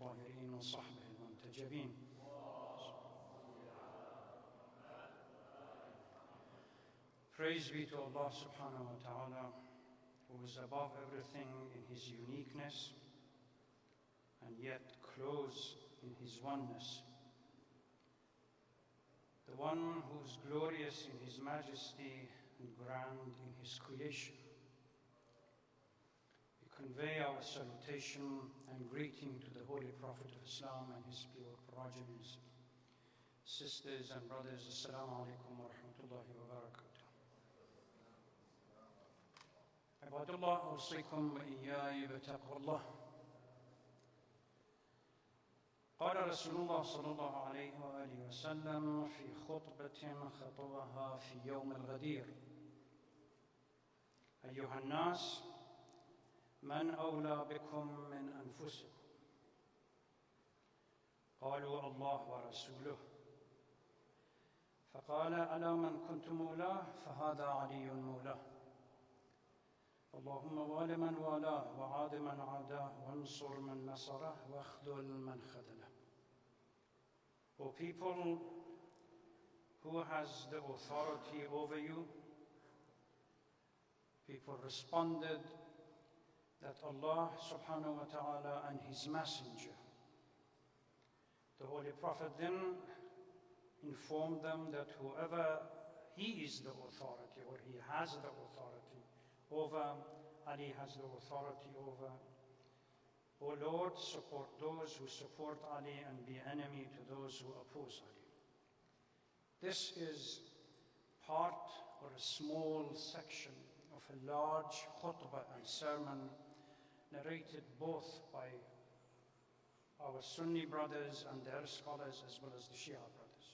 الطاهرين وصحبه المنتجبين. Praise be to Allah subhanahu wa ta'ala, who is above everything in his uniqueness and yet close in his oneness. The one who is glorious in his majesty and grand in his creation. We convey our salutation and greeting to the Holy Prophet of Islam and his pure progenies. Sisters and brothers, Assalamu alaikum wa rahmatullahi wa barakatuh. عباد الله أوصيكم وإياي بتقوى الله. قال رسول الله صلى الله عليه وآله وسلم في خطبة خطبها في يوم الغدير: أيها الناس، من أولى بكم من أنفسكم؟ قالوا الله ورسوله. فقال: ألا من كنت مولاه فهذا علي مولاه. اللهم وال من والاه وعاد من عاداه وانصر من نصره واخذل من خذله. O people, who has the authority over you? People responded that Allah subhanahu wa ta'ala and his messenger. The Holy Prophet then informed them that whoever he is the authority, or he has the authority over, Ali has the authority over. O Lord, support those who support Ali and be enemy to those who oppose Ali. This is part or a small section of a large khutbah and sermon narrated both by our Sunni brothers and their scholars as well as the Shia brothers.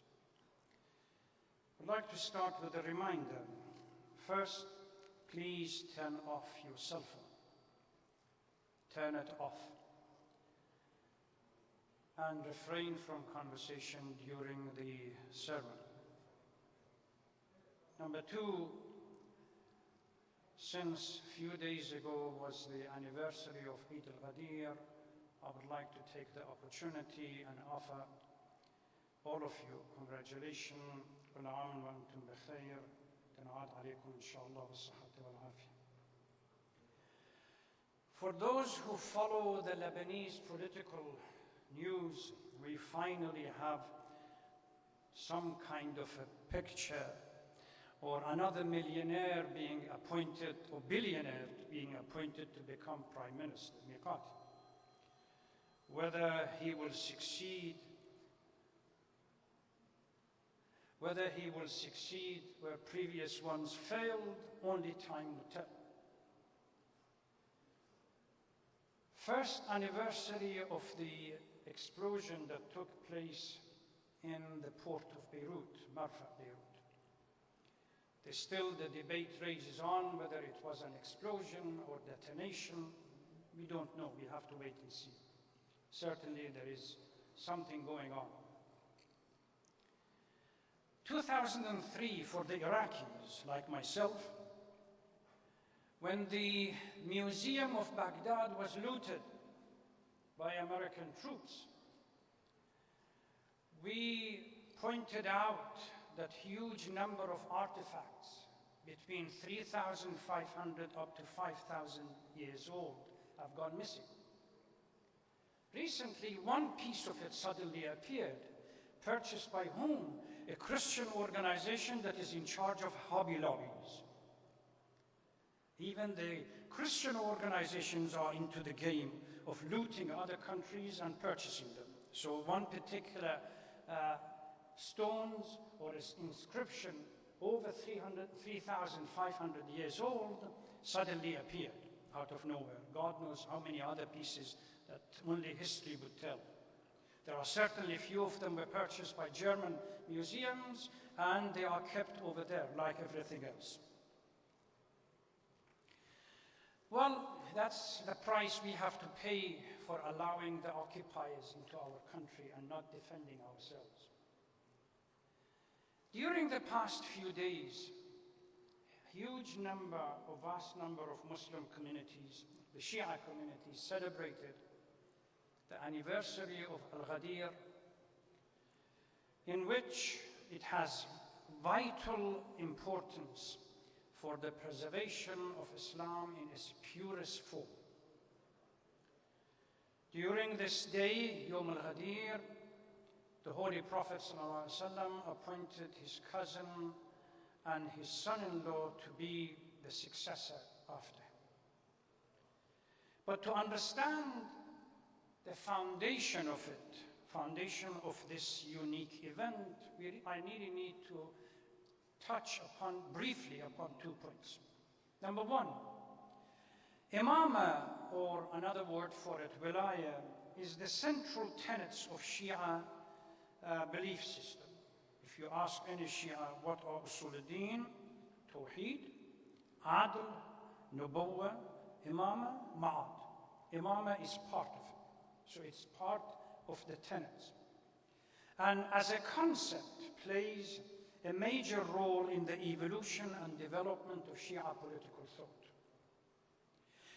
I'd like to start with a reminder. First, please turn off your cell phone. Turn it off. And refrain from conversation during the sermon. Number two, since a few days ago was the anniversary of Eid al-Ghadeer, I would like to take the opportunity and offer all of you congratulations. كل عام وأنتم بخير. تنعاد عليكم إن شاء الله بالصحة والعافية. For those who follow the Lebanese political news, we finally have some kind of a picture or another millionaire being appointed, or billionaire being appointed to become Prime Minister, Miqati. Whether he will succeed where previous ones failed, only time will tell. First anniversary of the explosion that took place in the port of Beirut, Marfa, Beirut. The debate rages on whether it was an explosion or detonation. We don't know, we have to wait and see. Certainly there is something going on. 2003 for the Iraqis, like myself, when the Museum of Baghdad was looted by American troops, we pointed out that huge number of artifacts between 3,500 up to 5,000 years old have gone missing. Recently, one piece of it suddenly appeared, purchased by whom? A Christian organization that is in charge of Hobby Lobbies. Even the Christian organizations are into the game of looting other countries and purchasing them. So one particular stones or inscription over 3,500 years old suddenly appeared out of nowhere. God knows how many other pieces that only history would tell. There are certainly few of them were purchased by German museums, and they are kept over there like everything else. Well, that's the price we have to pay for allowing the occupiers into our country and not defending ourselves. During the past few days, vast number of Muslim communities, the Shia communities, celebrated the anniversary of Ghadeer, in which it has vital importance for the preservation of Islam in its purest form. During this day, Yom al-Ghadeer, the Holy Prophet ﷺ appointed his cousin and his son-in-law to be the successor after him. But to understand the foundation of this unique event, I really need to touch briefly upon 2 points. Number one, Imama, or another word for it, Wilaya, is the central tenets of Shia belief system. If you ask any Shia what are Usul al-Din, Tawheed, Adl, Nubuwwah, Imama, Ma'ad. Imama is part of it. So it's part of the tenets. And as a concept, plays a major role in the evolution and development of Shia political thought.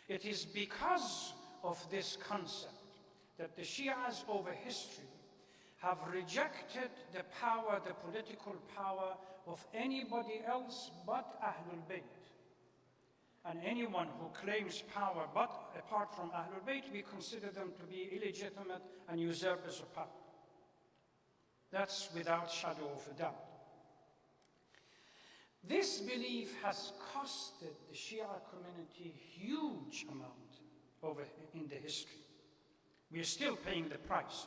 It is because of this concept that the Shias over history have rejected the political power of anybody else but Ahlul Bayt. And anyone who claims power but apart from Ahlul Bayt, we consider them to be illegitimate and usurpers of power. That's without shadow of a doubt. This belief has costed the Shia community huge amount in the history. We are still paying the price.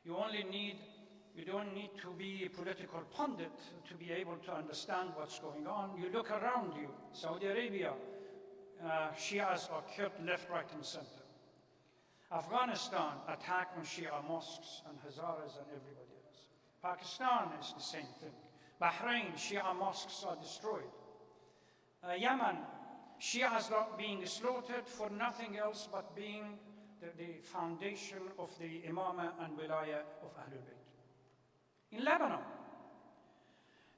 You don't need to be a political pundit to be able to understand what's going on. You look around you, Saudi Arabia, Shias are killed left, right, and center. Afghanistan, attack on Shia mosques and Hazaras and everybody else. Pakistan is the same thing. Bahrain, Shia mosques are destroyed. Yemen, Shias are being slaughtered for nothing else but being the foundation of the Imama and Wilaya of Ahlul Bayt. In Lebanon,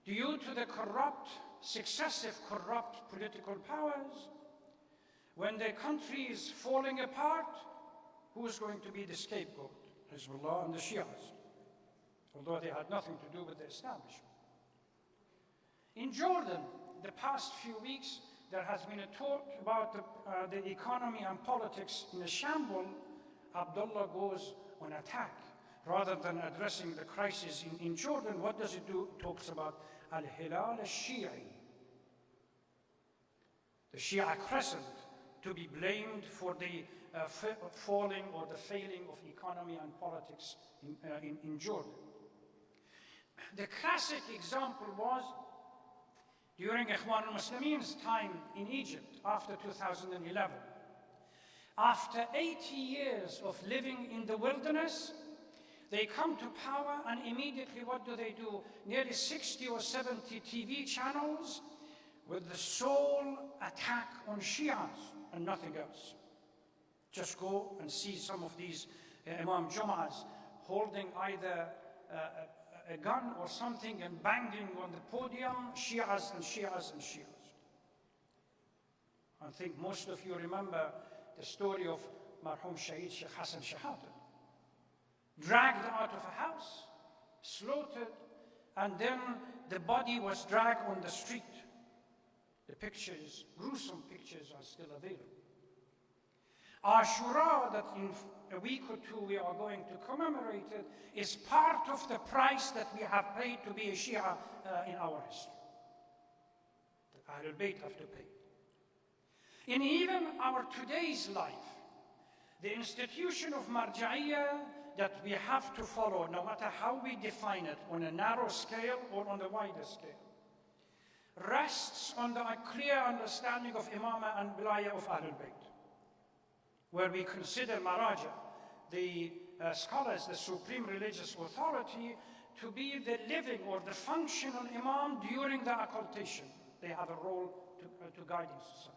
due to the successive corrupt political powers, when the country is falling apart, who is going to be the scapegoat? Hezbollah and the Shias, although they had nothing to do with the establishment. In Jordan, the past few weeks, there has been a talk about the economy and politics in a shamble. Abdullah goes on attack. Rather than addressing the crisis in Jordan, what does it do? It talks about al-Hilal al-Shi'i, the Shia crescent, to be blamed for the falling or the failing of economy and politics in Jordan. The classic example was during Ikhwan al-Muslimin's time in Egypt after 2011. After 80 years of living in the wilderness, they come to power, and immediately what do? Nearly 60 or 70 TV channels with the sole attack on Shias and nothing else. Just go and see some of these Imam Jum'ahs holding either a gun or something and banging on the podium, Shias and Shias and Shias. I think most of you remember the story of Marhum Shaheed Sheikh Hassan Shahada, dragged out of a house, slaughtered, and then the body was dragged on the street. The pictures, gruesome pictures, are still available. Ashura, that in a week or two we are going to commemorate it, is part of the price that we have paid to be a Shia in our history. The Ahlul Bayt have to pay. In even our today's life, the institution of marja'iyah that we have to follow, no matter how we define it, on a narrow scale or on the wider scale, rests on the clear understanding of Imama and Wilaya of Ahlul Bayt, where we consider Maraja, the scholars, the supreme religious authority, to be the living or the functional Imam during the occultation. They have a role to guiding society.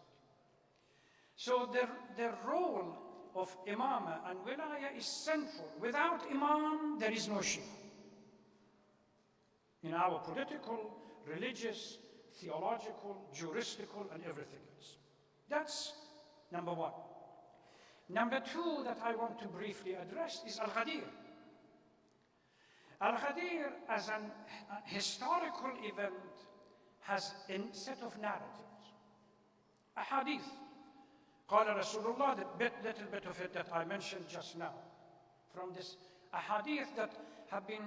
So the role of Imama and Wilaya is central. Without Imam, there is no Shia. In our political, religious, theological, juristical, and everything else. That's number one. Number two that I want to briefly address is Al-Ghadeer. Al-Ghadeer, as a historical event, has a set of narratives, a hadith. قال Rasulullah, the little bit of it that I mentioned just now, from this a hadith that have been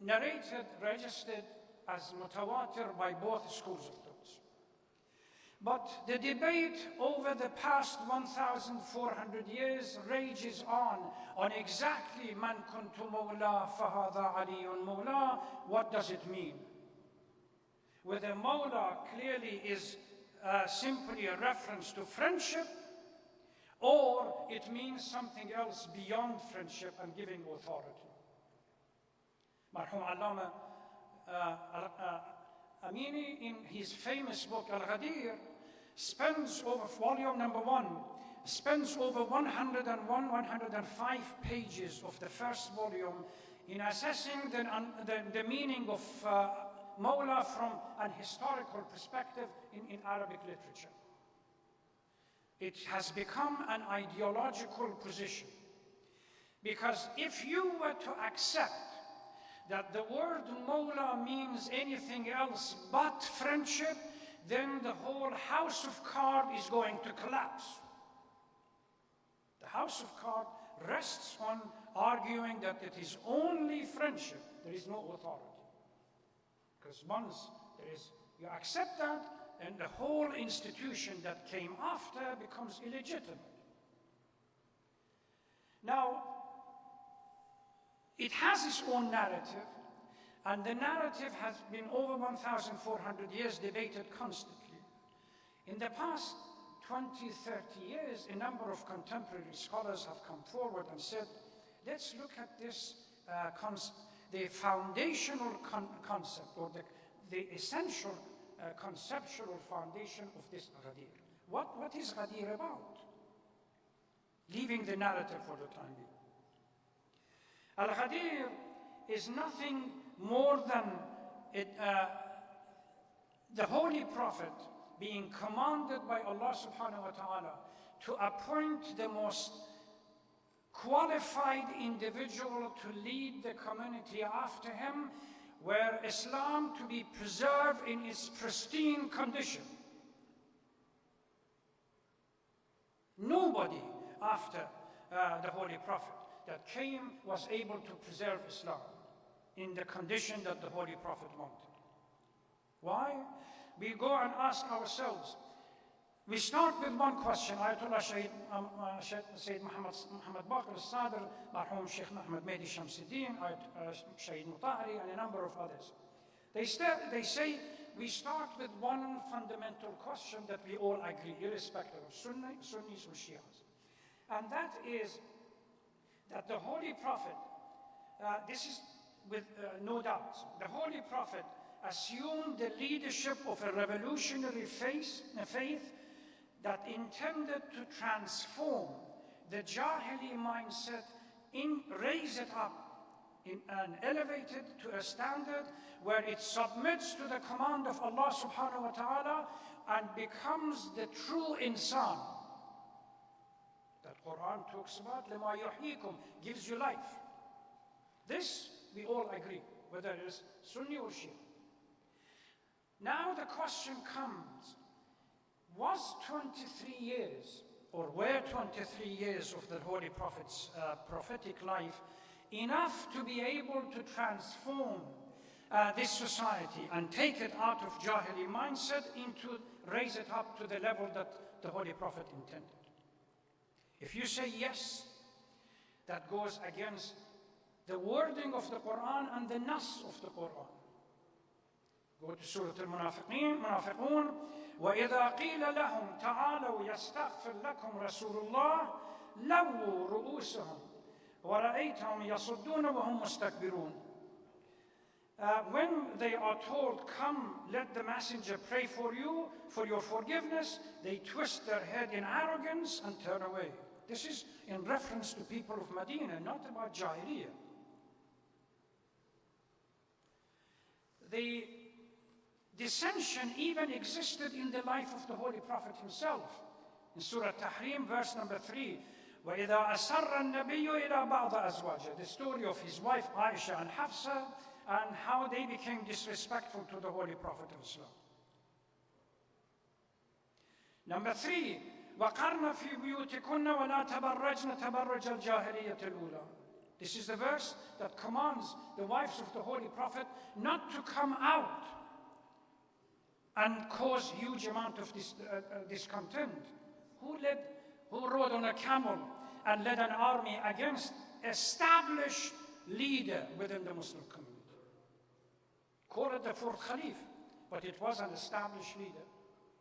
narrated, registered as mutawatir by both schools of thought. But the debate over the past 1,400 years rages on exactly man kuntu mawla fahadha aliyun mawla. What does it mean? Whether mawla clearly is simply a reference to friendship, or it means something else beyond friendship and giving authority. Marhum Allama Amini, in his famous book Al-Ghadeer, spends over, volume number 1, spends over 101, 105 pages of the first volume in assessing the meaning of Mawla from an historical perspective in Arabic literature. It has become an ideological position, because if you were to accept that the word Mawla means anything else but friendship, then the whole house of cards is going to collapse. The house of cards rests on arguing that it is only friendship, there is no authority. Because once you accept that, and the whole institution that came after becomes illegitimate. Now, it has its own narrative, and the narrative has been over 1,400 years debated constantly. In the past 20, 30 years, a number of contemporary scholars have come forward and said, let's look at this the foundational concept, or the essential conceptual foundation of this Ghadeer. What is Ghadeer about? Leaving the narrative for the time being. Al-Ghadeer is nothing more than the Holy Prophet being commanded by Allah subhanahu wa ta'ala to appoint the most qualified individual to lead the community after him, where Islam to be preserved in its pristine condition. Nobody after the Holy Prophet that came was able to preserve Islam in the condition that the Holy Prophet wanted. Why? We go and ask ourselves. We start with one question. Ayatollah Sayyid Muhammad Baqir al-Sadr, Marhum Sheikh Muhammad Mehdi Shamsuddin, Sayyid Mutahari, and a number of others. They say we start with one fundamental question that we all agree, irrespective of Sunnis or Shias. And that is that the Holy Prophet, this is with no doubt, the Holy Prophet assumed the leadership of a revolutionary faith that intended to transform the Jahili mindset, raise it up and elevate it to a standard where it submits to the command of Allah subhanahu wa ta'ala and becomes the true insan. That Quran talks about, لِمَا يُحْيِيكُمْ, gives you life. This we all agree, whether it is Sunni or Shia. Now the question comes, was 23 years, or were 23 years of the Holy Prophet's prophetic life enough to be able to transform this society and take it out of Jahili mindset raise it up to the level that the Holy Prophet intended? If you say yes, that goes against the wording of the Quran and the nas of the Quran. Go to Surah Al-Munafiqun. وَإِذَا قِيلَ لَهُمْ تَعَالَوْا يَسْتَغْفِرْ لَكُمْ رَسُولُ اللَّهِ لَوُّوا رُؤُوسَهُمْ وَرَأَيْتَهُمْ يَصُدُّونَ وَهُمْ مُسْتَكْبِرُونَ. When they are told, come, let the messenger pray for you, for your forgiveness, they twist their head in arrogance and turn away. This is in reference to people of Medina, not about Jahiliyyah. The dissension even existed in the life of the Holy Prophet himself. In Surah Tahrim, verse number 3, وَإِذَا أَسَرَّ النَّبِيُّ إِلَى بَعْضِ أَزْوَاجِهِ, the story of his wife Aisha and Hafsa, and how they became disrespectful to the Holy Prophet of Islam. Number 3, وَقَرْنَ فِي بُيُوتِكُنَّ وَلَا تَبَرَّجْنَ تَبَرُّجَ الْجَاهِلِيَّةِ الْأُولَى. This is the verse that commands the wives of the Holy Prophet not to come out and cause huge amount of discontent. Who rode on a camel and led an army against established leader within the Muslim community? Call it the fourth Khalif, but it was an established leader.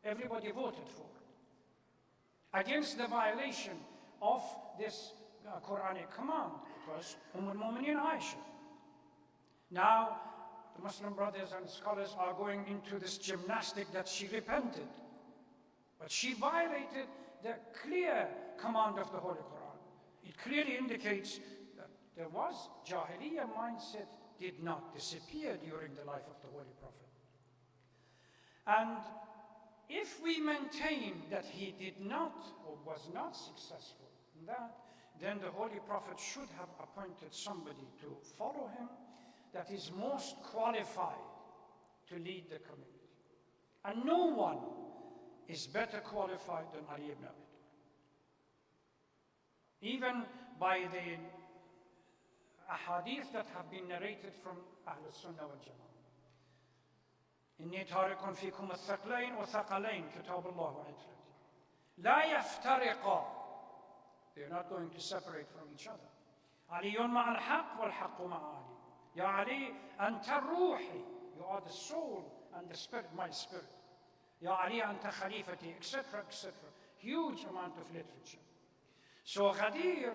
Everybody voted for it. Against the violation of this Quranic command. It was al-Mu'mineen Aisha. Now, the Muslim brothers and scholars are going into this gymnastic that she repented. But she violated the clear command of the Holy Quran. It clearly indicates that there was Jahiliyyah mindset did not disappear during the life of the Holy Prophet. And if we maintain that he did not or was not successful in that, then the Holy Prophet should have appointed somebody to follow him that is most qualified to lead the community. And no one is better qualified than Ali ibn Abi Talib. Even by the ahadith that have been narrated from Ahl al-Sunnah wal-Jama'ah. إني تارك فيكم الثقلين وثقلين كتاب الله وعترتي لا يفترقا. They are not going to separate from each other. علي مع الحق والحق مع علي. يا علي أنت روحي. You are the soul and the spirit, my spirit. يا علي أنت خليفتي, etc., etc. Huge amount of literature. So Ghadeer,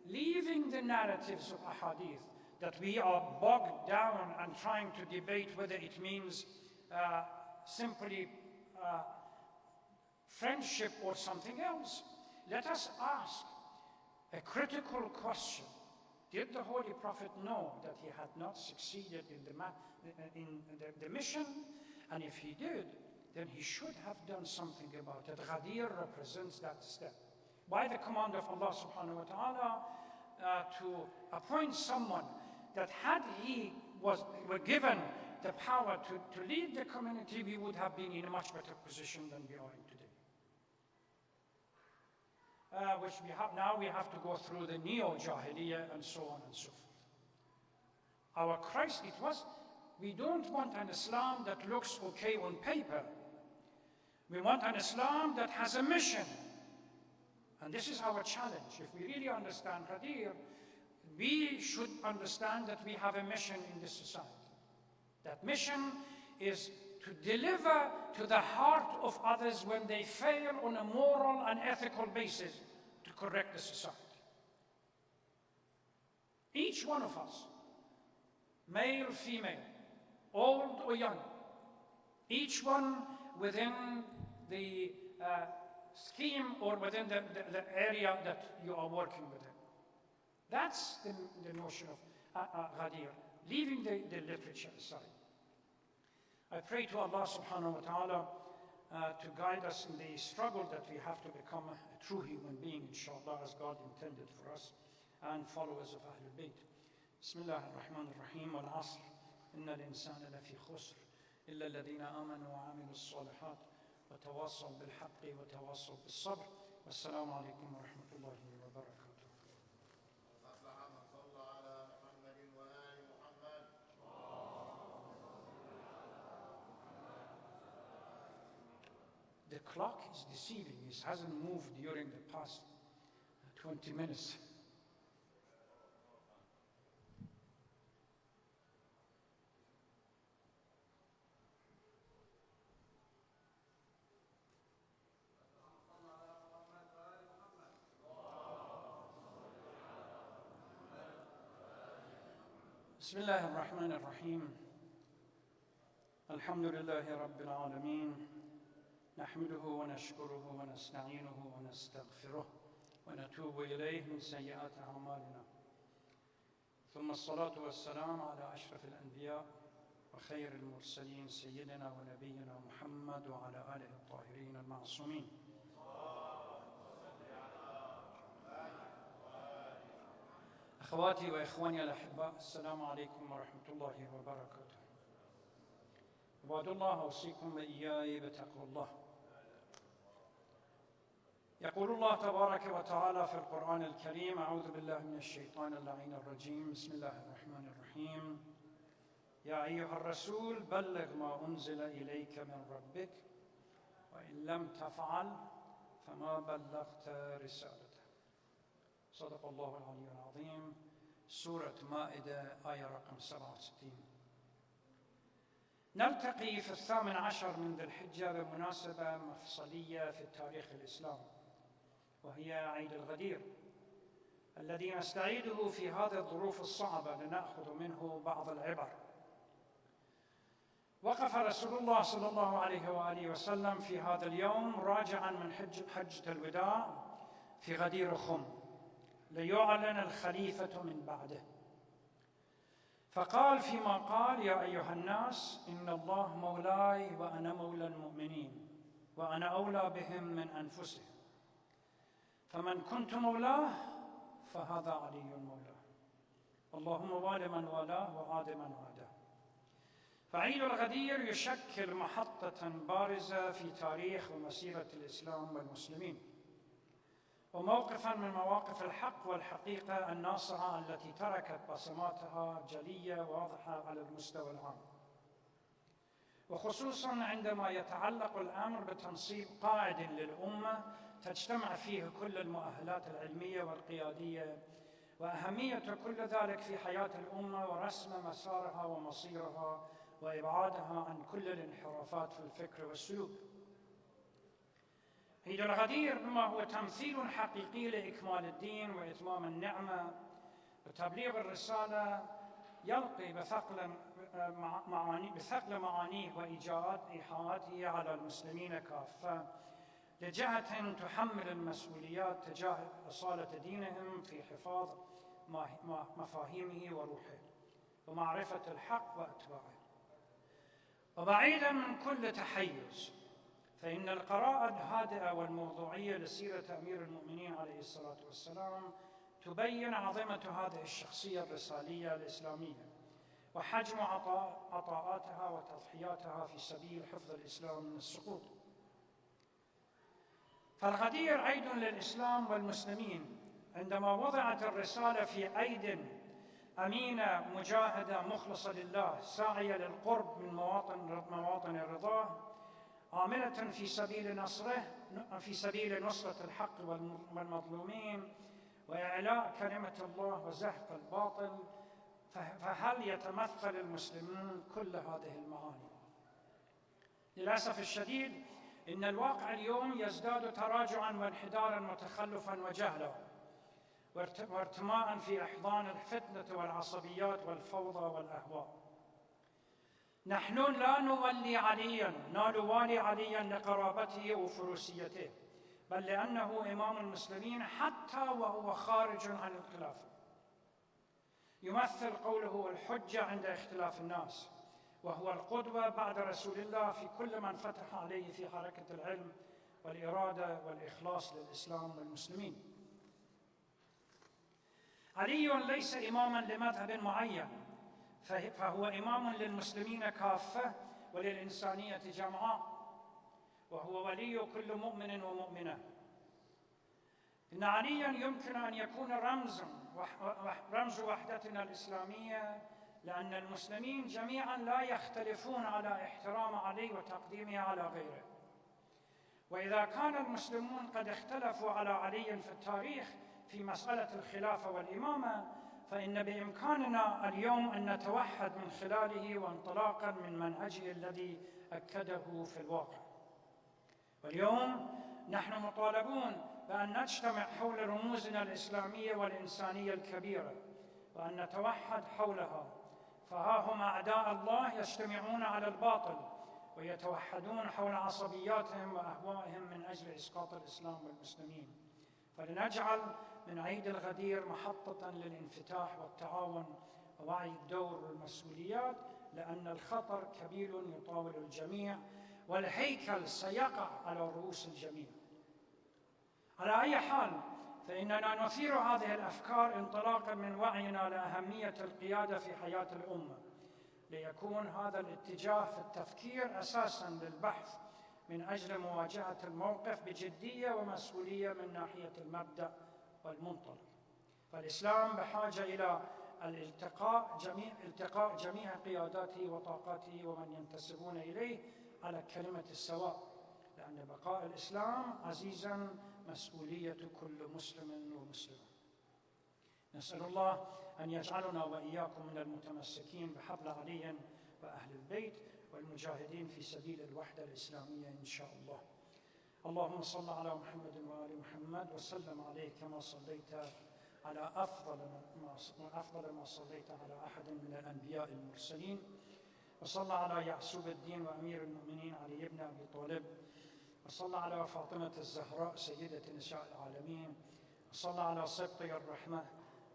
leaving the narratives of ahadith that we are bogged down and trying to debate whether it means simply friendship or something else, let us ask a critical question. Did the Holy Prophet know that he had not succeeded in the mission? And if he did, then he should have done something about it. Ghadeer represents that step. By the command of Allah subhanahu wa ta'ala to appoint someone that had he were given the power to lead the community, we would have been in a much better position than we are in today. Which we have now, we have to go through the neo-Jahiliyyah and so on and so forth. Our Christ, we don't want an Islam that looks okay on paper. We want an Islam that has a mission. And this is our challenge. If we really understand Ghadeer, we should understand that we have a mission in this society. That mission is to deliver to the heart of others when they fail on a moral and ethical basis to correct the society. Each one of us, male, female, old or young, each one within the scheme or within the area that you are working within. That's the notion of Ghadeer, leaving the literature aside. I pray to Allah subhanahu wa ta'ala to guide us in the struggle that we have to become a true human being, inshallah, as God intended for us, and followers of Ahlul Bayt. Bismillah ar-Rahman ar-Rahim, wal-Asr, inna al-insana lafi khusr, illa alladhina amanu wa amilu as-salihat, wa tawassaw bil-haqqi wa tawassaw bis-sabr. Wassalamu alaikum wa rahmatullahi wa barakatuh. The clock is deceiving. It hasn't moved during the past 20 minutes. Bismillah ar-Rahman ar-Rahim. Alhamdulillahi Rabbil Alameen. نحمده ونشكره ونستعينه ونستغفره ونتوب إليه من سيئات أعمالنا ثم الصلاة والسلام على أشرف الأنبياء وخير المرسلين سيدنا ونبينا محمد وعلى آله الطاهرين المعصومين. أخواتي وإخواني الأحباء، السلام عليكم ورحمة الله وبركاته. عباد الله، أوصيكم وإياي بتقوى الله. يقول الله تبارك وتعالى في القرآن الكريم: أعوذ بالله من الشيطان اللعين الرجيم، بسم الله الرحمن الرحيم. يا أيها الرسول بلغ ما أنزل إليك من ربك وإن لم تفعل فما بلغت رسالته. صدق الله العلي العظيم. سورة مائدة آية رقم 67. نلتقي في 18 من ذي الحجة بمناسبة مفصلية في التاريخ الإسلامي، وهي عيد الغدير الذي نستعيده في هذه الظروف الصعبة لنأخذ منه بعض العبر. وقف رسول الله صلى الله عليه وآله وسلم في هذا اليوم راجعا من حجة الوداع في غدير خم ليعلن الخليفة من بعده، فقال فيما قال: يا أيها الناس، إن الله مولاي وأنا مولى المؤمنين وأنا أولى بهم من أنفسهم، فمن كنت مولاه فهذا علي مولاه، اللهم وال من والاه وعاد من عاداه. فعيد الغدير يشكل محطة بارزة في تاريخ ومسيرة الإسلام والمسلمين، وموقفاً من مواقف الحق والحقيقة الناصعة التي تركت بصماتها جلية واضحة على المستوى العام، وخصوصاً عندما يتعلق الأمر بتنصيب قائد للأمة تجتمع فيه كل المؤهلات العلمية والقيادية، وأهمية كل ذلك في حياة الأمة ورسم مسارها ومصيرها وإبعادها عن كل الانحرافات في الفكر والسلوك. عيد الغدير بما هو تمثيل حقيقي لإكمال الدين وإتمام النعمة وتبليغ الرسالة، يلقي بثقل معانيه وإيحاءاته على المسلمين كافة، لجهة تحمل المسؤوليات تجاه أصالة دينهم في حفاظ مفاهيمه وروحه ومعرفة الحق وأتباعه. وبعيداً من كل تحيز، فإن القراءة الهادئة والموضوعية لسيرة أمير المؤمنين عليه الصلاة والسلام تبين عظمة هذه الشخصية الرسالية الإسلامية وحجم عطاءاتها وتضحياتها في سبيل حفظ الإسلام من السقوط. فالغدير عيد للإسلام والمسلمين عندما وضعت الرسالة في أيد أمينة مجاهدة مخلصة لله، ساعية للقرب من مواطن رضاه، عاملة في سبيل نصرة الحق والمظلومين وإعلاء كلمة الله وزحف الباطل. فهل يتمثل المسلمون كل هذه المعاني؟ للأسف الشديد، إن الواقع اليوم يزداد تراجعاً وانحداراً وتخلفاً وجهلاً وارتماءً في إحضان الفتنة والعصبيات والفوضى والأهواء. نحن لا نولي علياً، نوالي علياً لقرابته وفروسيته، بل لأنه إمام المسلمين حتى وهو خارج عن الخلافة. يمثل قوله الحجة عند اختلاف الناس، وهو القدوة بعد رسول الله في كل من فتح عليه في حركة العلم والإرادة والإخلاص للإسلام والمسلمين. علي ليس إماماً لمذهب معين، فهو إمام للمسلمين كافة وللإنسانية جمعاء، وهو ولي كل مؤمن ومؤمنة. إن علياً يمكن أن يكون رمز وحدتنا الإسلامية، لأن المسلمين جميعاً لا يختلفون على احترام علي وتقديمه على غيره. وإذا كان المسلمون قد اختلفوا على علي في التاريخ في مسألة الخلافة والإمامة، فإن بإمكاننا اليوم أن نتوحد من خلاله وانطلاقاً من منهجه الذي أكده في الواقع. واليوم نحن مطالبون بأن نجتمع حول رموزنا الإسلامية والإنسانية الكبيرة وأن نتوحد حولها، فها هم أعداء الله يجتمعون على الباطل ويتوحدون حول عصبياتهم وأهوائهم من أجل إسقاط الإسلام والمسلمين. فلنجعل من عيد الغدير محطة للانفتاح والتعاون ووعي الدور والمسؤوليات، لأن الخطر كبير يطاول الجميع والهيكل سيقع على رؤوس الجميع. على أي حال، فإننا نثير هذه الأفكار انطلاقا من وعينا لأهمية القيادة في حياة الأمة، ليكون هذا الاتجاه في التفكير أساساً للبحث من أجل مواجهة الموقف بجدية ومسؤولية من ناحية المبدأ والمنطلق. فالإسلام بحاجة إلى التقاء جميع قياداته وطاقاته ومن ينتسبون إليه على كلمة السواء، لأن بقاء الإسلام عزيزاً مسؤولية كل مسلم ومسلمة. نسأل الله أن يجعلنا وإياكم من المتمسكين بحبل علي وأهل البيت والمجاهدين في سبيل الوحدة الإسلامية إن شاء الله. اللهم صل على محمد وآل محمد وسلم عليه كما صليت على أفضل ما صليت على أحد من الأنبياء المرسلين، وصلى على يعسوب الدين وأمير المؤمنين علي بن أبي طالب، وصلى على فاطمة الزهراء سيدة نساء العالمين، وصلى على سبطي الرحمة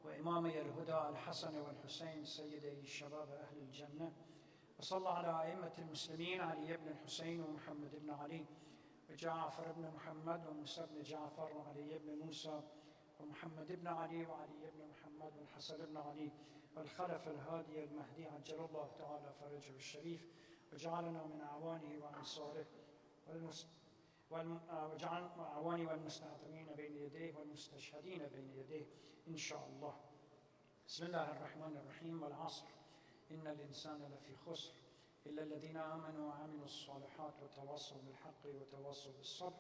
وإمامي الهدى الحسن والحسين سيدي شباب أهل الجنة، وصلى على أئمة المسلمين علي بن الحسين ومحمد بن علي وجعفر بن محمد وموسى بن جعفر وعلي بن موسى ومحمد بن علي وعلي بن محمد والحسن بن علي والخلف الهادي المهدي عجل الله تعالى فرجه الشريف، وجعلنا من أعوانه وأنصاره وجعل أعواني والمستعظمين بين يديه والمستشهدين بين يديه إن شاء الله. بسم الله الرحمن الرحيم. والعصر إن الإنسان لفي خسر إلا الذين آمنوا وعملوا الصالحات وتواصوا بالحق وتواصوا بالصبر